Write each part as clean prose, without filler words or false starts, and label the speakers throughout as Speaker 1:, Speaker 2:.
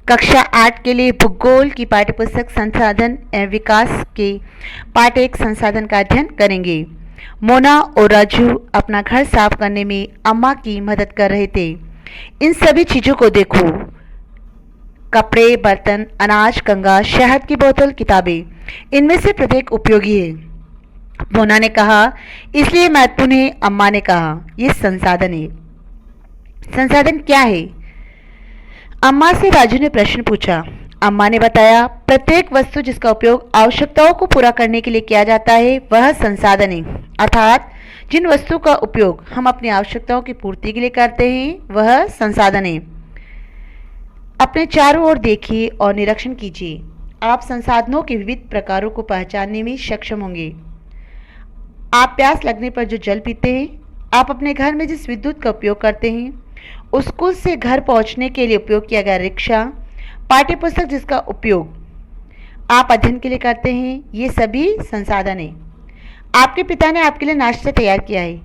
Speaker 1: कक्षा 8 के लिए भूगोल की पाठ्यपुस्तक संसाधन एवं विकास के पाठ 1 संसाधन का अध्ययन करेंगे। मोना और राजू अपना घर साफ करने में अम्मा की मदद कर रहे थे। इन सभी चीज़ों को देखो, कपड़े, बर्तन, अनाज, कंघा, शहद की बोतल, किताबें, इनमें से प्रत्येक उपयोगी है। मोना ने कहा, इसलिए महत्वपूर्ण है। अम्मा ने कहा, ये संसाधन है। संसाधन क्या है? अम्मा से राजू ने प्रश्न पूछा। अम्मा ने बताया, प्रत्येक वस्तु जिसका उपयोग आवश्यकताओं को पूरा करने के लिए किया जाता है वह संसाधन है। अर्थात जिन वस्तु का उपयोग हम अपनी आवश्यकताओं की पूर्ति के लिए करते हैं वह संसाधन है। अपने चारों ओर देखिए और निरीक्षण कीजिए। आप संसाधनों के विविध प्रकारों को पहचानने में सक्षम होंगे। आप प्यास लगने पर जो जल पीते हैं, आप अपने घर में जिस विद्युत का उपयोग करते हैं, स्कूल से घर पहुंचने के लिए उपयोग किया गया रिक्शा, पाठ्यपुस्तक जिसका उपयोग आप अध्ययन के लिए करते हैं, ये सभी संसाधन हैं। आपके पिता ने आपके लिए नाश्ता तैयार किया है।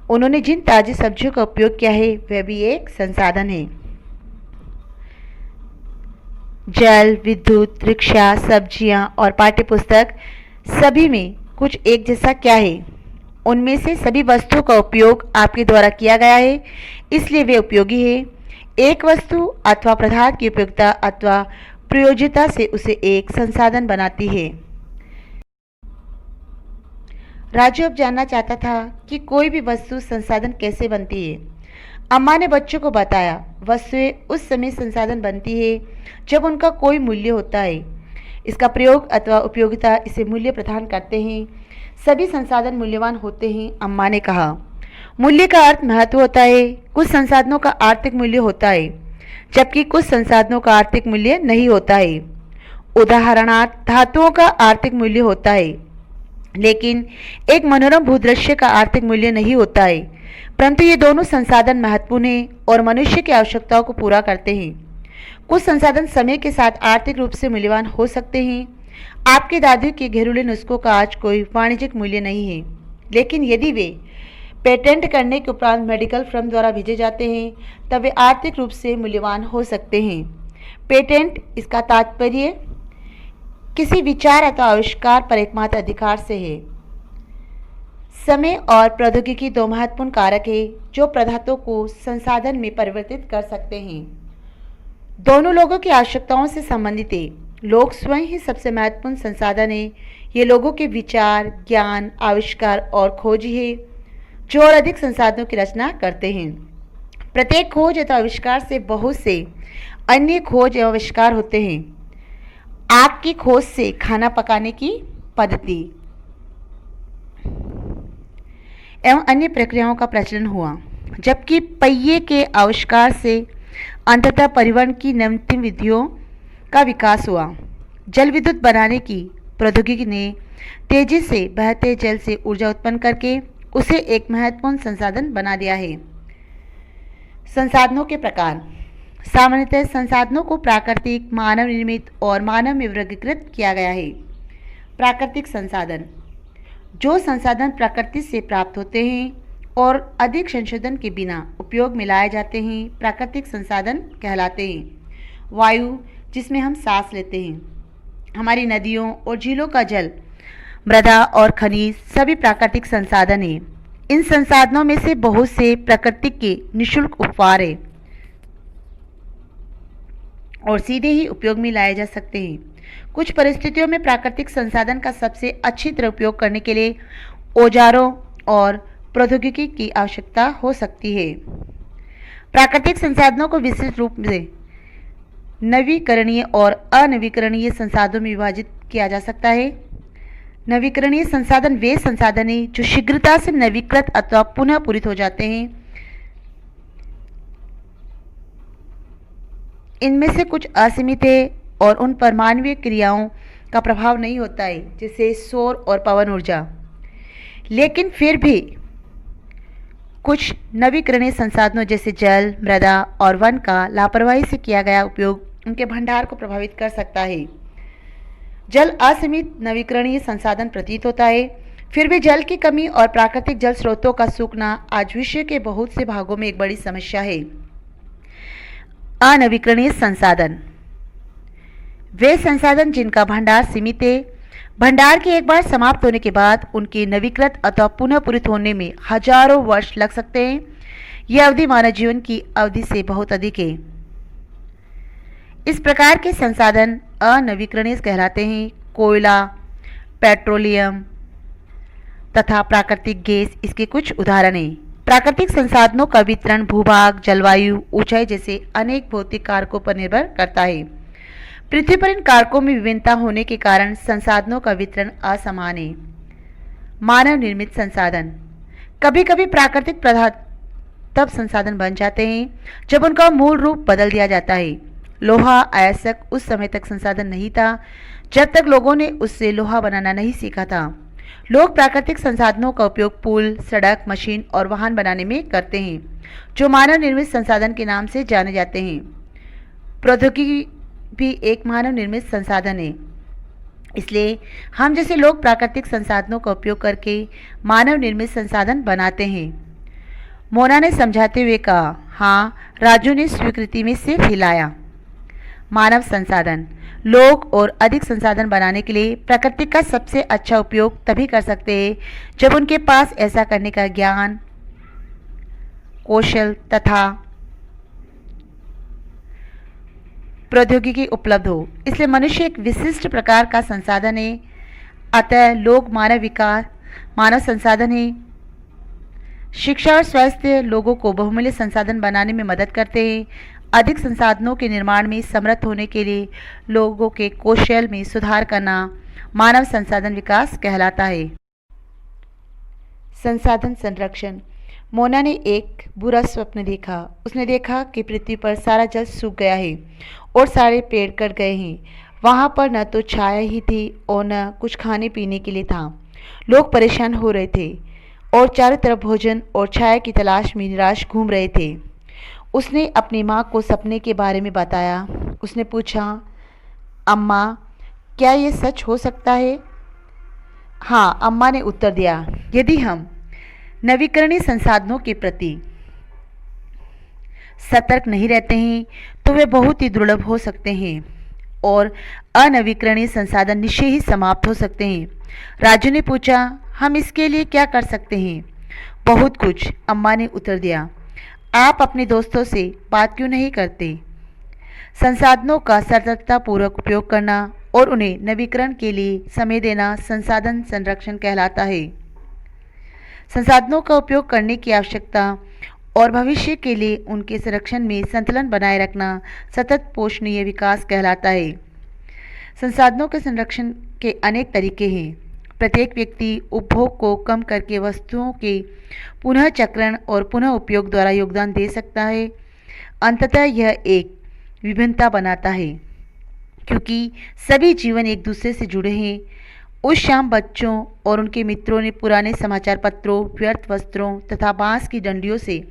Speaker 1: उन्होंने जिन ताज़ी सब्जियों का उपयोग किया है वह भी एक संसाधन है। जल, विद्युत, रिक्शा, सब्जियां और पाठ्यपुस्तक सभी में कुछ एक जैसा क्या है? उनमें से सभी वस्तुओं का उपयोग आपके द्वारा किया गया है, इसलिए वे उपयोगी है। एक वस्तु अथवा पदार्थ की उपयोगिता अथवा प्रयोज्यता से उसे एक संसाधन बनाती है। राजू अब जानना चाहता था कि कोई भी वस्तु संसाधन कैसे बनती है। अम्मा ने बच्चों को बताया, वस्तुएं उस समय संसाधन बनती है जब उनका कोई मूल्य होता है। इसका प्रयोग अथवा उपयोगिता इसे मूल्य प्रदान करते हैं। सभी संसाधन मूल्यवान होते हैं। अम्मा ने कहा, मूल्य का अर्थ महत्व होता है। कुछ संसाधनों का आर्थिक मूल्य होता है जबकि कुछ संसाधनों का आर्थिक मूल्य नहीं होता है। उदाहरणार्थ, धातुओं का आर्थिक मूल्य होता है लेकिन एक मनोरम भूदृश्य का आर्थिक मूल्य नहीं होता है। परंतु ये दोनों संसाधन महत्वपूर्ण हैं और मनुष्य की आवश्यकताओं को पूरा करते हैं। कुछ संसाधन समय के साथ आर्थिक रूप से मूल्यवान हो सकते हैं। आपके दादी के घरेलू नुस्खों का आज कोई वाणिज्यिक मूल्य नहीं है, लेकिन यदि वे पेटेंट करने के उपरांत मेडिकल फर्म द्वारा भेजे जाते हैं तब वे आर्थिक रूप से मूल्यवान हो सकते हैं। पेटेंट, इसका तात्पर्य किसी विचार अथवा आविष्कार पर एकमात्र अधिकार से है। समय और प्रौद्योगिकी दो महत्वपूर्ण कारक है जो पदार्थों को संसाधन में परिवर्तित कर सकते हैं। दोनों लोगों की आवश्यकताओं से संबंधित है। लोग स्वयं ही सबसे महत्वपूर्ण संसाधन है। ये लोगों के विचार, ज्ञान, आविष्कार और खोज है जो और अधिक संसाधनों की रचना करते हैं। प्रत्येक खोज अथवा आविष्कार से बहुत से अन्य खोज एवं आविष्कार होते हैं। आपकी खोज से खाना पकाने की पद्धति एवं अन्य प्रक्रियाओं का प्रचलन हुआ, जबकि पहिए के आविष्कार से अंततः परिवहन की नवीनतम विधियों का विकास हुआ। जल विद्युत बनाने की प्रौद्योगिकी ने तेजी से बहते जल से ऊर्जा उत्पन्न करके उसे एक महत्वपूर्ण संसाधन बना दिया है। संसाधनों के प्रकार। सामान्यतः संसाधनों को प्राकृतिक, मानव निर्मित और मानव में वर्गीकृत किया गया है। प्राकृतिक संसाधन, जो संसाधन प्रकृति से प्राप्त होते हैं और अधिक संशोधन के बिना उपयोग में लाए जाते हैं, प्राकृतिक संसाधन कहलाते हैं। वायु, जिसमें हम सांस लेते हैं, हमारी नदियों और झीलों का जल, मृदा और खनिज सभी प्राकृतिक संसाधन हैं। इन संसाधनों में से बहुत से प्रकृति के निःशुल्क उपहार हैं और सीधे ही उपयोग में लाए जा सकते हैं। कुछ परिस्थितियों में प्राकृतिक संसाधन का सबसे अच्छी तरह उपयोग करने के लिए औजारों और प्रौद्योगिकी की आवश्यकता हो सकती है। प्राकृतिक संसाधनों को विस्तृत रूप से नवीकरणीय और अनवीकरणीय संसाधनों में विभाजित किया जा सकता है। नवीकरणीय संसाधन वे संसाधन हैं जो शीघ्रता से नवीकृत अथवा पुनः पूरित हो जाते हैं। इनमें से कुछ असीमित है और उन पर मानवीय क्रियाओं का प्रभाव नहीं होता है, जैसे सौर और पवन ऊर्जा। लेकिन फिर भी कुछ नवीकरणीय संसाधनों जैसे जल, मृदा और वन का लापरवाही से किया गया उपयोग उनके भंडार को प्रभावित कर सकता है। जल असीमित नवीकरणीय संसाधन प्रतीत होता है, फिर भी जल की कमी और प्राकृतिक जल स्रोतों का सूखना आज विश्व के बहुत से भागों में एक बड़ी समस्या है। अनवीकरणीय संसाधन। वे संसाधन जिनका भंडार सीमित है, भंडार के एक बार समाप्त होने के बाद उनके नवीकृत अथवा पुनः पूरित होने में हजारों वर्ष लग सकते हैं। यह अवधि मानव जीवन की अवधि से बहुत अधिक है। इस प्रकार के संसाधन अनवीकरणीय कहलाते हैं। कोयला, पेट्रोलियम तथा प्राकृतिक गैस इसके कुछ उदाहरण हैं। प्राकृतिक संसाधनों का वितरण भूभाग, जलवायु, ऊंचाई जैसे अनेक भौतिक कारकों पर निर्भर करता है। पृथ्वी पर इन कारकों में विभिन्नता होने के कारण संसाधनों का वितरण असमान है। मानव निर्मित संसाधन। कभी कभी प्राकृतिक पदार्थ तब संसाधन बन जाते हैं जब उनका मूल रूप बदल दिया जाता है। लोहा अयस्क उस समय तक संसाधन नहीं था जब तक लोगों ने उससे लोहा बनाना नहीं सीखा था। लोग प्राकृतिक संसाधनों का उपयोग पुल, सड़क, मशीन और वाहन बनाने में करते हैं, जो मानव निर्मित संसाधन के नाम से जाने जाते हैं। प्रौद्योगिकी भी एक मानव निर्मित संसाधन है, इसलिए हम जैसे लोग प्राकृतिक संसाधनों का उपयोग करके मानव निर्मित संसाधन बनाते हैं। मोना ने समझाते हुए कहा। हाँ, राजू ने स्वीकृति में सिर हिलाया। मानव संसाधन। लोग और अधिक संसाधन बनाने के लिए प्रकृति का सबसे अच्छा उपयोग तभी कर सकते हैं जब उनके पास ऐसा करने का ज्ञान, कौशल तथा प्रौद्योगिकी उपलब्ध हो। इसलिए मनुष्य एक विशिष्ट प्रकार का संसाधन है। अतः लोग मानव संसाधन है। शिक्षा और स्वास्थ्य लोगों को बहुमूल्य संसाधन बनाने में मदद करते हैं। अधिक संसाधनों के निर्माण में समर्थ होने के लिए लोगों के कौशल में सुधार करना मानव संसाधन विकास कहलाता है। संसाधन संरक्षण। मोना ने एक बुरा स्वप्न देखा। उसने देखा कि पृथ्वी पर सारा जल सूख गया है और सारे पेड़ कट गए हैं। वहाँ पर न तो छाया ही थी और न कुछ खाने पीने के लिए था। लोग परेशान हो रहे थे और चारों तरफ भोजन और छाया की तलाश में निराश घूम रहे थे। उसने अपनी माँ को सपने के बारे में बताया। उसने पूछा, अम्मा, क्या ये सच हो सकता है? हाँ, अम्मा ने उत्तर दिया। यदि हम नवीकरणीय संसाधनों के प्रति सतर्क नहीं रहते हैं तो वे बहुत ही दुर्लभ हो सकते हैं और अनवीकरणीय संसाधन निश्चय ही समाप्त हो सकते हैं। राजू ने पूछा, हम इसके लिए क्या कर सकते हैं? बहुत कुछ, अम्मा ने उत्तर दिया। आप अपने दोस्तों से बात क्यों नहीं करते? संसाधनों का सतर्कतापूर्वक उपयोग करना और उन्हें नवीकरण के लिए समय देना संसाधन संरक्षण कहलाता है। संसाधनों का उपयोग करने की आवश्यकता और भविष्य के लिए उनके संरक्षण में संतुलन बनाए रखना सतत पोषणीय विकास कहलाता है। संसाधनों के संरक्षण के अनेक तरीके हैं। प्रत्येक व्यक्ति उपभोग को कम करके वस्तुओं के पुनः चक्रण और पुनः उपयोग द्वारा योगदान दे सकता है। अंततः यह एक विभिन्नता बनाता है, क्योंकि सभी जीवन एक दूसरे से जुड़े हैं। उस शाम बच्चों और उनके मित्रों ने पुराने समाचार पत्रों, व्यर्थ वस्त्रों तथा बांस की डंडियों से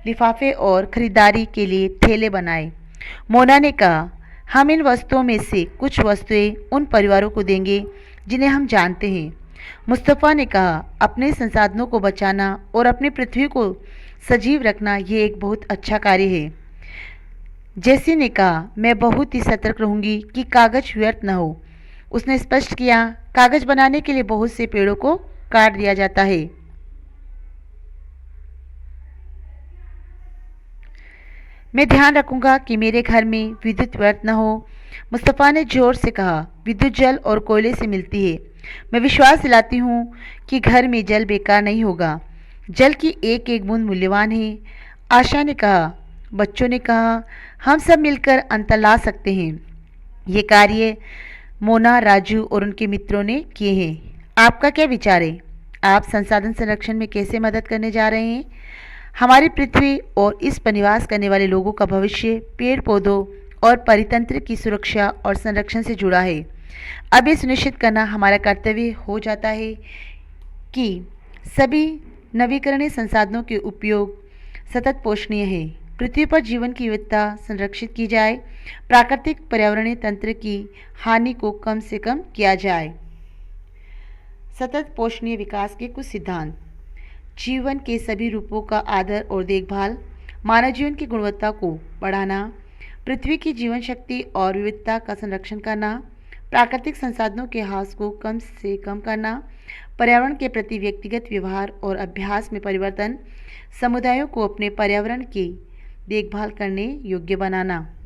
Speaker 1: लिफाफे और खरीदारी के लिए थैले बनाए। मोना ने कहा, हम इन वस्तुओं में से कुछ वस्तुएं उन परिवारों को देंगे जिन्हें हम जानते हैं। मुस्तफ़ा ने कहा, अपने संसाधनों को बचाना और अपनी पृथ्वी को सजीव रखना ये एक बहुत अच्छा कार्य है। जैसी ने कहा, मैं बहुत ही सतर्क रहूंगी कि कागज व्यर्थ न हो। उसने स्पष्ट किया, कागज बनाने के लिए बहुत से पेड़ों को काट दिया जाता है। मैं ध्यान रखूंगा कि मेरे घर में विद्युत व्यर्थ न हो। मुस्तफ़ा ने जोर से कहा, विद्युत जल और कोयले से मिलती है। मैं विश्वास दिलाती हूँ कि घर में जल बेकार नहीं होगा। जल की एक एक बूंद मूल्यवान है। आशा ने कहा। बच्चों ने कहा, हम सब मिलकर अंतर ला सकते हैं। ये कार्य मोना, राजू और उनके मित्रों ने किए हैं। आपका क्या विचार है? आप संसाधन संरक्षण में कैसे मदद करने जा रहे हैं? हमारी पृथ्वी और इस पर निवास करने वाले लोगों का भविष्य पेड़ पौधों और परितंत्र की सुरक्षा और संरक्षण से जुड़ा है। अब ये सुनिश्चित करना हमारा कर्तव्य हो जाता है कि सभी नवीकरणीय संसाधनों के उपयोग सतत पोषणीय है। पृथ्वी पर जीवन की विविधता संरक्षित की जाए, प्राकृतिक पर्यावरणीय तंत्र की हानि को कम से कम किया जाए। सतत पोषणीय विकास के कुछ सिद्धांत। जीवन के सभी रूपों का आदर और देखभाल, मानव जीवन की गुणवत्ता को बढ़ाना, पृथ्वी की जीवन शक्ति और विविधता का संरक्षण करना, प्राकृतिक संसाधनों के ह्रास को कम से कम करना, पर्यावरण के प्रति व्यक्तिगत व्यवहार और अभ्यास में परिवर्तन, समुदायों को अपने पर्यावरण की देखभाल करने योग्य बनाना।